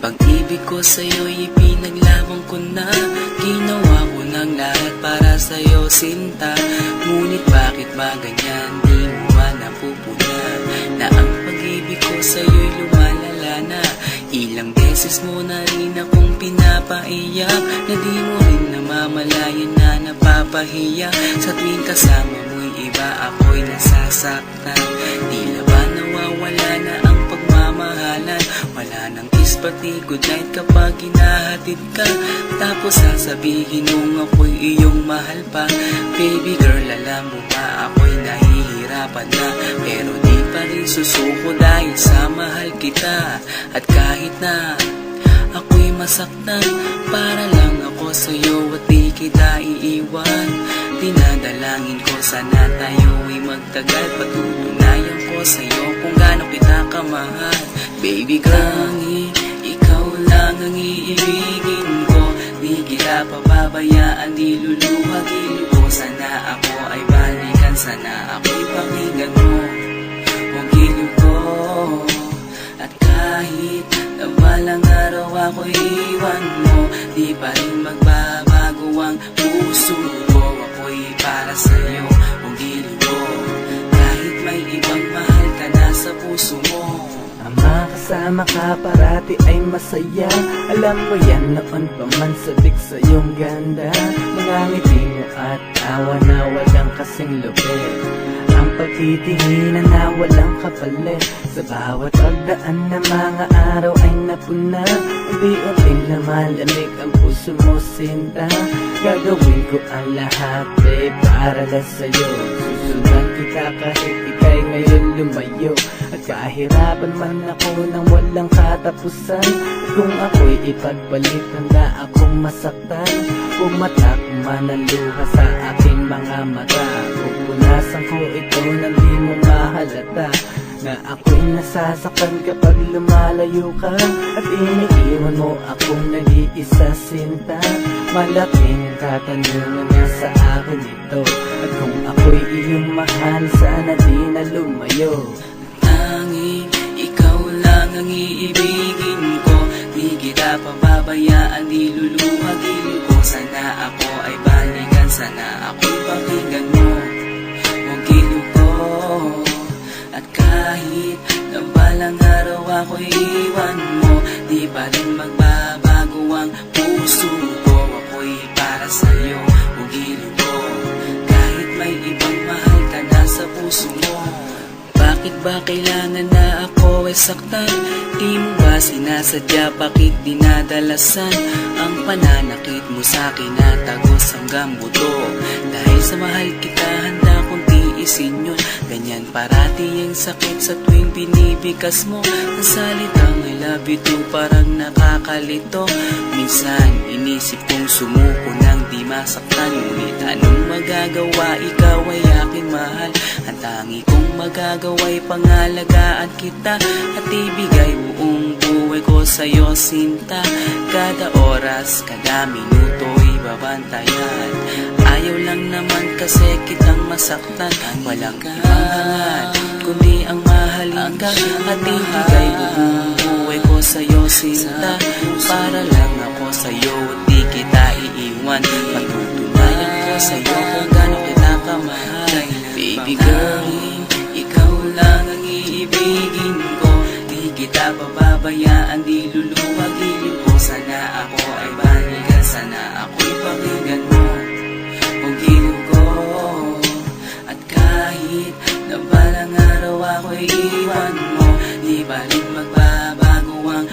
Pag-ibig ko sa'yo'y ipinaglaban ko na. Ginawa ko ng lahat para sa'yo, sinta. Ngunit bakit ba ganyan, di mo ba napupuna na ang pag-ibig ko sa'yo'y lumalala na? Ilang beses mo na rin akong pinapaiyak, na di mo rin namamalayan na napapahiya. Sa tuwing kasama mo'y iba, ako'y nasasaktan. Tila ba nawawala na ang pagmamahalan? Wala nang kiss pati goodnight kapag hinahatid ka. Tapos sasabihin nung ako'y iyong mahal pa. Baby girl, alam mo ba ako'y nahihirapan na, pero di pa rin susuko dahil sa mahal kita. At kahit na ako'y masaktan, para lang ako sa'yo at di kita iiwan. Dinadalangin ko sana tayo'y magtagal, patutunayan ko sa'yo kung gaano kita kamahal. Baby girl, ikaw lang ang iibigin ko. Di kita pababayaan, di luluhagin ko. Sana ako ay balikan, sana ako'y pakinggan mo ang giliw ko. At kahit na balang araw ako'y iwan mo, di pa rin magbabago ang puso ko. Ako'y para sa'yo ang giliw ko, kahit may ibang mahal ka na sa puso mo. Ang makasama ka parati ay masaya. Alam mo yan noon pa man sabik sa iyong ganda. Mga ngiti mo at tawa na walang kasing lupit. Ang pagtitinginan na walang kapalit. Sa bawat pagdaan na mga araw ay napuna. Unti-unting lumalamig ang puso mo, sinta. Gagawin ko ang lahat, babe, para lang sa'yo. Susundan kita kahit ika'y ngayon lumayo. At kahirapan man ako nang walang katapusan. At kung ako'y ipagbalik, handa akong masaktan. Pumatak man ang luha sa aking mga mata. Pupunasan ko ito nang di mo mahalata, na ako'y nasasaktan kapag lumalayo ka. At iniiwan mo akong nag-iisa, sinta. Malaking katanungan nga sa akin ito. At kung ako'y iyong mahal, sana di na lumayo. Tanging ikaw lang ang iibigin ko. Di kita pababayaan, di luluhagin ko. Sana ako ay balikan, sana ako'y pakinggan mo ang giliw ko. At kahit na balang araw ako'y iwan mo, di pa rin magbabago ang puso ko. Ako'y para sa'yo ang giliw ko, kahit may ibang mahal ka na sa puso mo. Bakit ba kailangan na ako ay saktan? Di mo ba sinasadya, bakit dinadalasan ang pananakit mo sa'kin na tagos hanggang buto? Dahil sa mahal kita, handa kong tiisin yun. Ganyan parati ang sakit sa tuwing binibigas mo. Ang salitang I love you too parang nakakalito. Minsan inisip kong sumuko nang di masaktan. Ngunit anong magagawa, ikaw ay aking mahal. Ang tangi kong magagawa'y pangalagaan kita at ibigay buong buhay ko sa'yo, sinta. Kada oras, kada minuto'y babantayan. Ayaw lang naman kasi kitang masaktan. Walang ibang hangad kundi ang mahalin ka at ibigay buong buhay ko sa'yo, sinta. Para lang ako sa'yo at di kita iiwan. Patutunayan ko sa'yo kung gaano kita kamahal. Baby girl, ikaw lang ang iibigin ko. Di kita pababayaan, di luluwagin ko. Sana ako ay balikan, sana ako'y pakinggan mo ang giliw ko. At kahit na balang araw ako'y iwan mo, di pa rin magbabago ang